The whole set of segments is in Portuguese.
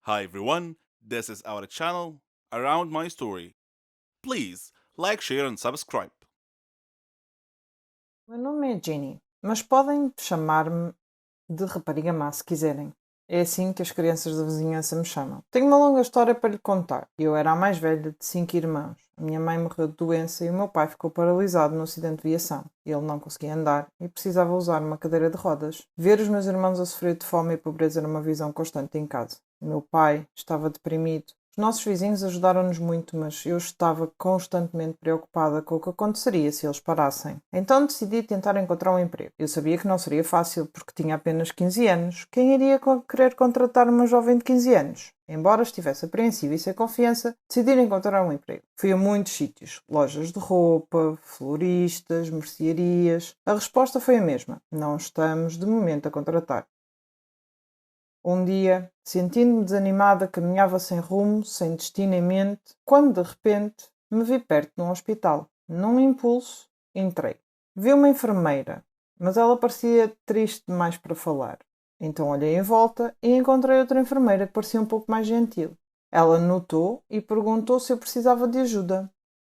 Hi everyone, this is our channel Around My Story. Please like, share and subscribe. Meu nome é Jenny, mas podem chamar-me de rapariga má se quiserem. É assim que as crianças da vizinhança me chamam. Tenho uma longa história para lhe contar. Eu era a mais velha de 5 irmãos. A minha mãe morreu de doença e o meu pai ficou paralisado no acidente de viação. Ele não conseguia andar e precisava usar uma cadeira de rodas. Ver os meus irmãos a sofrer de fome e pobreza era uma visão constante em casa. O meu pai estava deprimido. Os nossos vizinhos ajudaram-nos muito, mas eu estava constantemente preocupada com o que aconteceria se eles parassem. Então decidi tentar encontrar um emprego. Eu sabia que não seria fácil, porque tinha apenas 15 anos. Quem iria querer contratar uma jovem de 15 anos? Embora estivesse apreensiva e sem confiança, decidi encontrar um emprego. Fui a muitos sítios, lojas de roupa, floristas, mercearias. A resposta foi a mesma: não estamos de momento a contratar. Um dia, sentindo-me desanimada, caminhava sem rumo, sem destino em mente, quando de repente me vi perto de um hospital. Num impulso, entrei. Vi uma enfermeira, mas ela parecia triste demais para falar. Então olhei em volta e encontrei outra enfermeira que parecia um pouco mais gentil. Ela notou e perguntou se eu precisava de ajuda.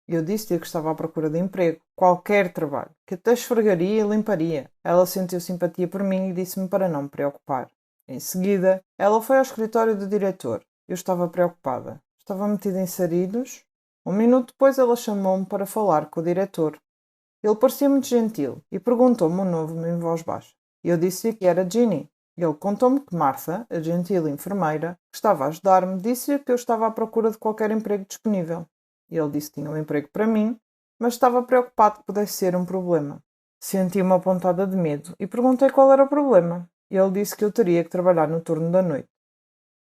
Eu disse-lhe que estava à procura de emprego, qualquer trabalho, que até esfregaria e limparia. Ela sentiu simpatia por mim e disse-me para não me preocupar. Em seguida, ela foi ao escritório do diretor. Eu estava preocupada. Estava metida em sarilhos. Um minuto depois ela chamou-me para falar com o diretor. Ele parecia muito gentil e perguntou-me o nome em voz baixa. Eu disse-lhe que era Ginny. Ele contou-me que Martha, a gentil enfermeira, que estava a ajudar-me, disse-lhe que eu estava à procura de qualquer emprego disponível. Ele disse que tinha um emprego para mim, mas estava preocupado que pudesse ser um problema. Senti uma pontada de medo e perguntei qual era o problema. Ele disse que eu teria que trabalhar no turno da noite.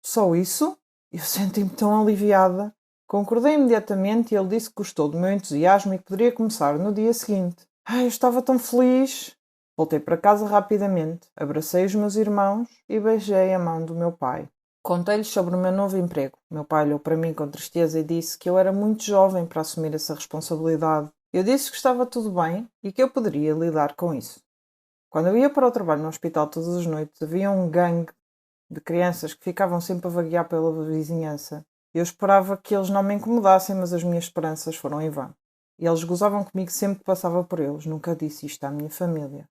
Só isso? Eu senti-me tão aliviada. Concordei imediatamente e ele disse que gostou do meu entusiasmo e que poderia começar no dia seguinte. Ai, eu estava tão feliz! Voltei para casa rapidamente, abracei os meus irmãos e beijei a mão do meu pai. Contei-lhes sobre o meu novo emprego. Meu pai olhou para mim com tristeza e disse que eu era muito jovem para assumir essa responsabilidade. Eu disse que estava tudo bem e que eu poderia lidar com isso. Quando eu ia para o trabalho no hospital todas as noites, havia um gangue de crianças que ficavam sempre a vaguear pela vizinhança. Eu esperava que eles não me incomodassem, mas as minhas esperanças foram em vão. E eles gozavam comigo sempre que passava por eles. Nunca disse isto à minha família.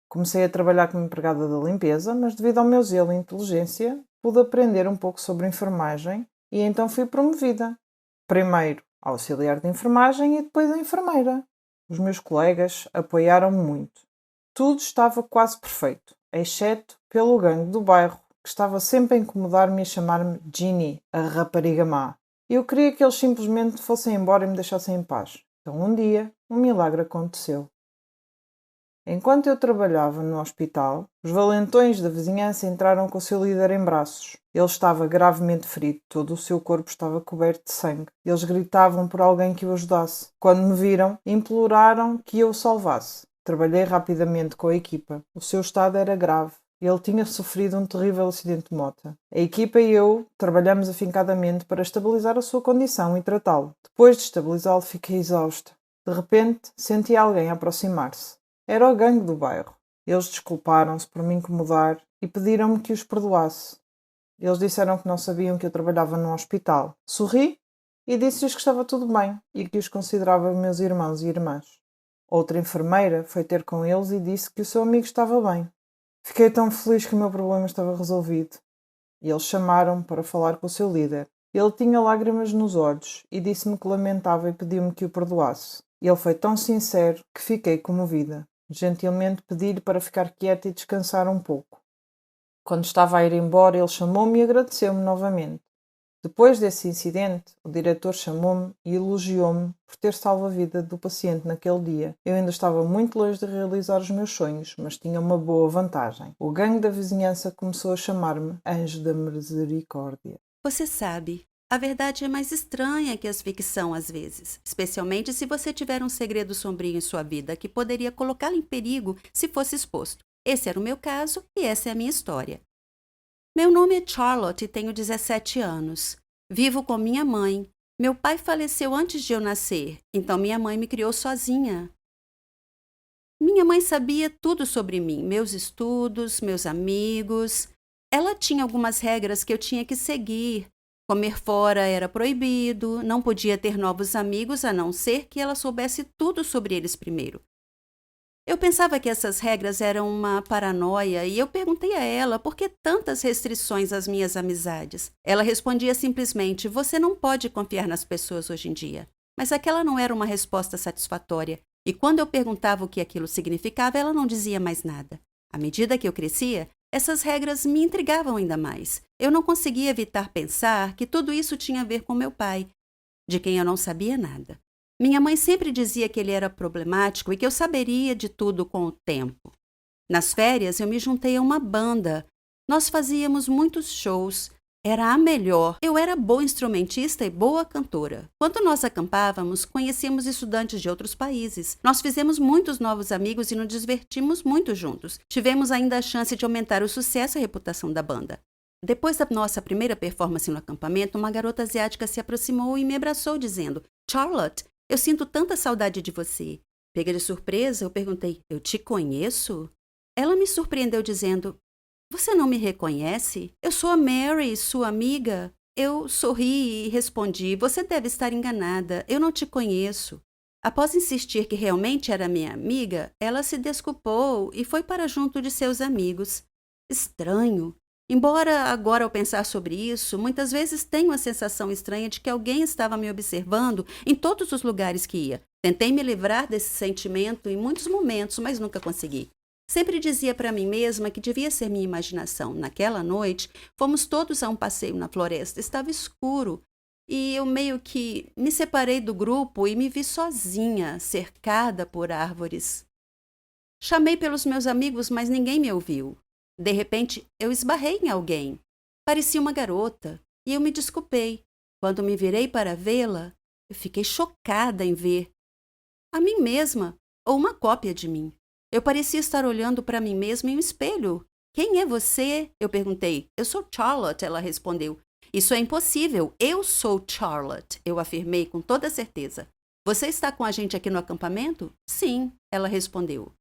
Comecei a trabalhar como empregada da limpeza, mas devido ao meu zelo e inteligência, pude aprender um pouco sobre enfermagem e então fui promovida. Primeiro a auxiliar de enfermagem e depois a enfermeira. Os meus colegas apoiaram-me muito. Tudo estava quase perfeito, exceto pelo gangue do bairro, que estava sempre a incomodar-me e a chamar-me Ginny, a rapariga má. Eu queria que eles simplesmente fossem embora e me deixassem em paz. Então um dia, um milagre aconteceu. Enquanto eu trabalhava no hospital, os valentões da vizinhança entraram com o seu líder em braços. Ele estava gravemente ferido, todo o seu corpo estava coberto de sangue. Eles gritavam por alguém que o ajudasse. Quando me viram, imploraram que eu o salvasse. Trabalhei rapidamente com a equipa. O seu estado era grave. Ele tinha sofrido um terrível acidente de moto. A equipa e eu trabalhamos afincadamente para estabilizar a sua condição e tratá-lo. Depois de estabilizá-lo, fiquei exausta. De repente, senti alguém aproximar-se. Era o gangue do bairro. Eles desculparam-se por me incomodar e pediram-me que os perdoasse. Eles disseram que não sabiam que eu trabalhava num hospital. Sorri e disse-lhes que estava tudo bem e que os considerava meus irmãos e irmãs. Outra enfermeira foi ter com eles e disse que o seu amigo estava bem. Fiquei tão feliz que o meu problema estava resolvido. E eles chamaram-me para falar com o seu líder. Ele tinha lágrimas nos olhos e disse-me que lamentava e pediu-me que o perdoasse. Ele foi tão sincero que fiquei comovida. Gentilmente pedi-lhe para ficar quieta e descansar um pouco. Quando estava a ir embora, ele chamou-me e agradeceu-me novamente. Depois desse incidente, o diretor chamou-me e elogiou-me por ter salvo a vida do paciente naquele dia. Eu ainda estava muito longe de realizar os meus sonhos, mas tinha uma boa vantagem. O gangue da vizinhança começou a chamar-me Anjo da Misericórdia. Você sabe, a verdade é mais estranha que a ficção às vezes, especialmente se você tiver um segredo sombrio em sua vida que poderia colocá-lo em perigo se fosse exposto. Esse era o meu caso e essa é a minha história. Meu nome é Charlotte e tenho 17 anos. Vivo com minha mãe. Meu pai faleceu antes de eu nascer, então minha mãe me criou sozinha. Minha mãe sabia tudo sobre mim, meus estudos, meus amigos. Ela tinha algumas regras que eu tinha que seguir. Comer fora era proibido, não podia ter novos amigos a não ser que ela soubesse tudo sobre eles primeiro. Eu pensava que essas regras eram uma paranoia e eu perguntei a ela por que tantas restrições às minhas amizades. Ela respondia simplesmente: você não pode confiar nas pessoas hoje em dia. Mas aquela não era uma resposta satisfatória, e quando eu perguntava o que aquilo significava, ela não dizia mais nada. À medida que eu crescia, essas regras me intrigavam ainda mais. Eu não conseguia evitar pensar que tudo isso tinha a ver com meu pai, de quem eu não sabia nada. Minha mãe sempre dizia que ele era problemático e que eu saberia de tudo com o tempo. Nas férias, eu me juntei a uma banda. Nós fazíamos muitos shows. Era a melhor. Eu era boa instrumentista e boa cantora. Quando nós acampávamos, conhecíamos estudantes de outros países. Nós fizemos muitos novos amigos e nos divertimos muito juntos. Tivemos ainda a chance de aumentar o sucesso e a reputação da banda. Depois da nossa primeira performance no acampamento, uma garota asiática se aproximou e me abraçou, dizendo: Charlotte, eu sinto tanta saudade de você. Pega de surpresa, eu perguntei: eu te conheço? Ela me surpreendeu dizendo: você não me reconhece? Eu sou a Mary, sua amiga. Eu sorri e respondi: você deve estar enganada, eu não te conheço. Após insistir que realmente era minha amiga, ela se desculpou e foi para junto de seus amigos. Estranho. Embora agora, ao pensar sobre isso, muitas vezes tenho a sensação estranha de que alguém estava me observando em todos os lugares que ia. Tentei me livrar desse sentimento em muitos momentos, mas nunca consegui. Sempre dizia para mim mesma que devia ser minha imaginação. Naquela noite, fomos todos a um passeio na floresta. Estava escuro e eu meio que me separei do grupo e me vi sozinha, cercada por árvores. Chamei pelos meus amigos, mas ninguém me ouviu. De repente, eu esbarrei em alguém. Parecia uma garota e eu me desculpei. Quando me virei para vê-la, eu fiquei chocada em ver a mim mesma ou uma cópia de mim. Eu parecia estar olhando para mim mesma em um espelho. Quem é você? Eu perguntei. Eu sou Charlotte, ela respondeu. Isso é impossível. Eu sou Charlotte, eu afirmei com toda certeza. Você está com a gente aqui no acampamento? Sim, ela respondeu.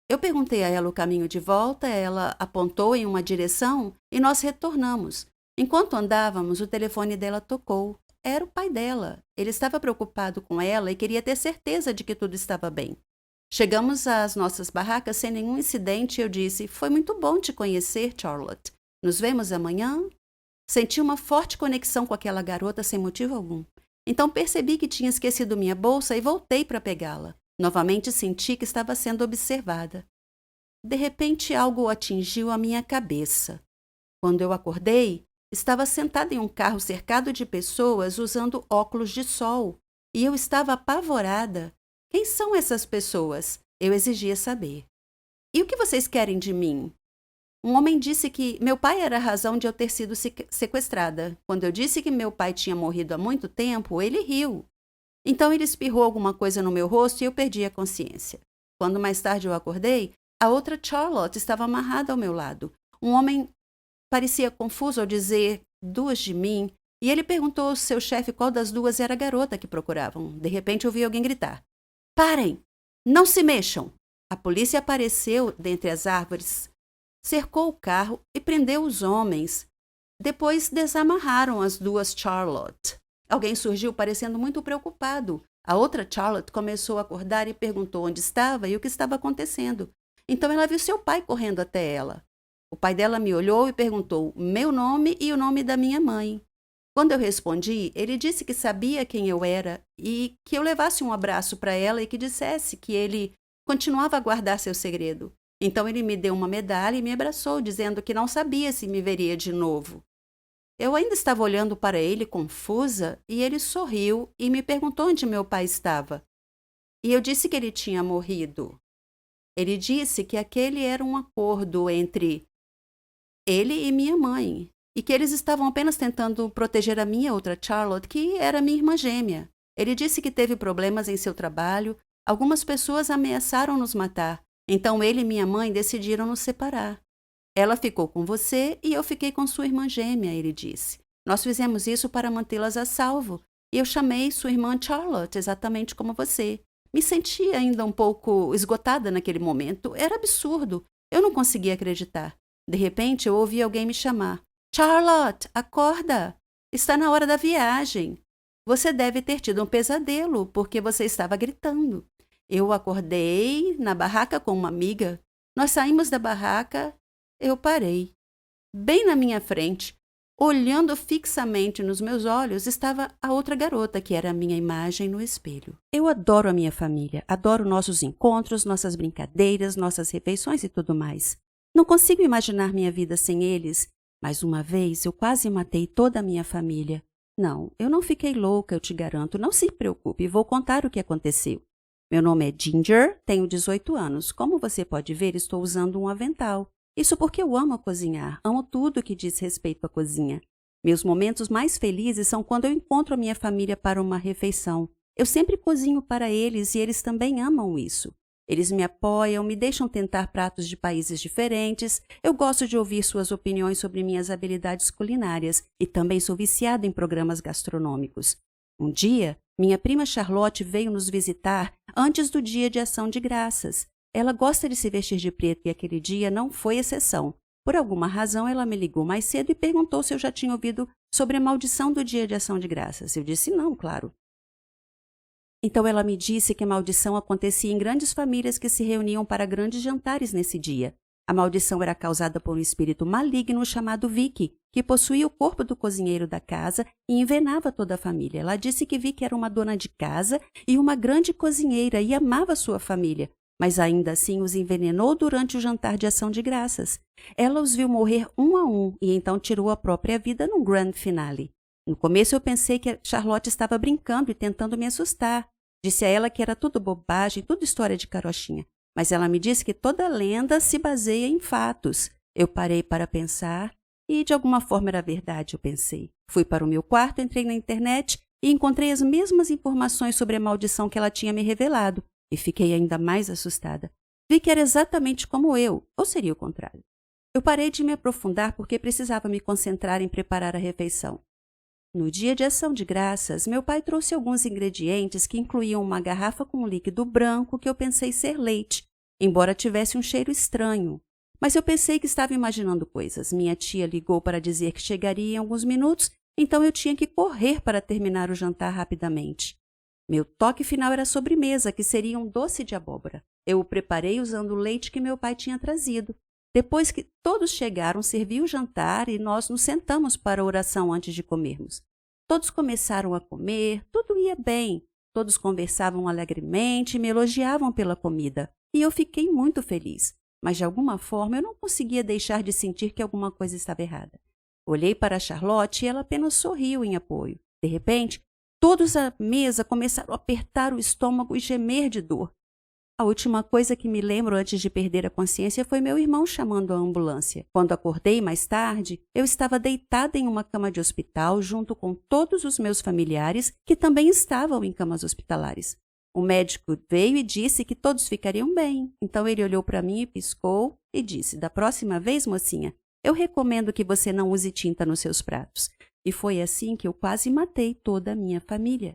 Eu perguntei a ela o caminho de volta, ela apontou em uma direção e nós retornamos. Enquanto andávamos, o telefone dela tocou. Era o pai dela. Ele estava preocupado com ela e queria ter certeza de que tudo estava bem. Chegamos às nossas barracas sem nenhum incidente e eu disse: foi muito bom te conhecer, Charlotte. Nos vemos amanhã? Senti uma forte conexão com aquela garota sem motivo algum. Então percebi que tinha esquecido minha bolsa e voltei para pegá-la. Novamente senti que estava sendo observada. De repente, algo atingiu a minha cabeça. Quando eu acordei, estava sentada em um carro cercado de pessoas usando óculos de sol. E eu estava apavorada. Quem são essas pessoas? Eu exigia saber. E o que vocês querem de mim? Um homem disse que meu pai era a razão de eu ter sido sequestrada. Quando eu disse que meu pai tinha morrido há muito tempo, ele riu. Então ele espirrou alguma coisa no meu rosto e eu perdi a consciência. Quando mais tarde eu acordei, a outra Charlotte estava amarrada ao meu lado. Um homem parecia confuso ao dizer duas de mim, e ele perguntou ao seu chefe qual das duas era a garota que procuravam. De repente ouvi alguém gritar: parem! Não se mexam! A polícia apareceu dentre as árvores, cercou o carro e prendeu os homens. Depois desamarraram as duas Charlotte. Alguém surgiu parecendo muito preocupado. A outra Charlotte começou a acordar e perguntou onde estava e o que estava acontecendo. Então ela viu seu pai correndo até ela. O pai dela me olhou e perguntou meu nome e o nome da minha mãe. Quando eu respondi, ele disse que sabia quem eu era e que eu levasse um abraço para ela e que dissesse que ele continuava a guardar seu segredo. Então ele me deu uma medalha e me abraçou, dizendo que não sabia se me veria de novo. Eu ainda estava olhando para ele, confusa, e ele sorriu e me perguntou onde meu pai estava. E eu disse que ele tinha morrido. Ele disse que aquele era um acordo entre ele e minha mãe, e que eles estavam apenas tentando proteger a minha outra Charlotte, que era minha irmã gêmea. Ele disse que teve problemas em seu trabalho, algumas pessoas ameaçaram nos matar, então ele e minha mãe decidiram nos separar. Ela ficou com você e eu fiquei com sua irmã gêmea, ele disse. Nós fizemos isso para mantê-las a salvo, e eu chamei sua irmã Charlotte, exatamente como você. Me senti ainda um pouco esgotada naquele momento. Era absurdo. Eu não conseguia acreditar. De repente, eu ouvi alguém me chamar. Charlotte, acorda! Está na hora da viagem. Você deve ter tido um pesadelo, porque você estava gritando. Eu acordei na barraca com uma amiga. Nós saímos da barraca. Eu parei. Bem na minha frente, olhando fixamente nos meus olhos, estava a outra garota, que era a minha imagem no espelho. Eu adoro a minha família, adoro nossos encontros, nossas brincadeiras, nossas refeições e tudo mais. Não consigo imaginar minha vida sem eles, mas uma vez eu quase matei toda a minha família. Não, eu não fiquei louca, eu te garanto. Não se preocupe, vou contar o que aconteceu. Meu nome é Ginger, tenho 18 anos. Como você pode ver, estou usando um avental. Isso porque eu amo cozinhar, amo tudo que diz respeito à cozinha. Meus momentos mais felizes são quando eu encontro a minha família para uma refeição. Eu sempre cozinho para eles e eles também amam isso. Eles me apoiam, me deixam tentar pratos de países diferentes. Eu gosto de ouvir suas opiniões sobre minhas habilidades culinárias e também sou viciada em programas gastronômicos. Um dia, minha prima Charlotte veio nos visitar antes do Dia de Ação de Graças. Ela gosta de se vestir de preto e aquele dia não foi exceção. Por alguma razão, ela me ligou mais cedo e perguntou se eu já tinha ouvido sobre a maldição do Dia de Ação de Graças. Eu disse não, claro. Então ela me disse que a maldição acontecia em grandes famílias que se reuniam para grandes jantares nesse dia. A maldição era causada por um espírito maligno chamado Vicky, que possuía o corpo do cozinheiro da casa e envenenava toda a família. Ela disse que Vicky era uma dona de casa e uma grande cozinheira e amava sua família, mas ainda assim os envenenou durante o jantar de ação de graças. Ela os viu morrer um a um e então tirou a própria vida num grand finale. No começo eu pensei que a Charlotte estava brincando e tentando me assustar. Disse a ela que era tudo bobagem, tudo história de carochinha. Mas ela me disse que toda lenda se baseia em fatos. Eu parei para pensar e de alguma forma era verdade, eu pensei. Fui para o meu quarto, entrei na internet e encontrei as mesmas informações sobre a maldição que ela tinha me revelado. E fiquei ainda mais assustada. Vi que era exatamente como eu, ou seria o contrário. Eu parei de me aprofundar porque precisava me concentrar em preparar a refeição. No dia de ação de graças, meu pai trouxe alguns ingredientes que incluíam uma garrafa com um líquido branco que eu pensei ser leite, embora tivesse um cheiro estranho. Mas eu pensei que estava imaginando coisas. Minha tia ligou para dizer que chegaria em alguns minutos, então eu tinha que correr para terminar o jantar rapidamente. Meu toque final era a sobremesa, que seria um doce de abóbora. Eu o preparei usando o leite que meu pai tinha trazido. Depois que todos chegaram, servi o jantar e nós nos sentamos para a oração antes de comermos. Todos começaram a comer, tudo ia bem. Todos conversavam alegremente e me elogiavam pela comida. E eu fiquei muito feliz. Mas de alguma forma eu não conseguia deixar de sentir que alguma coisa estava errada. Olhei para a Charlotte e ela apenas sorriu em apoio. De repente, todos à mesa começaram a apertar o estômago e gemer de dor. A última coisa que me lembro antes de perder a consciência foi meu irmão chamando a ambulância. Quando acordei mais tarde, eu estava deitada em uma cama de hospital junto com todos os meus familiares que também estavam em camas hospitalares. O médico veio e disse que todos ficariam bem. Então ele olhou para mim e piscou e disse: "Da próxima vez, mocinha, eu recomendo que você não use tinta nos seus pratos." E foi assim que eu quase matei toda a minha família.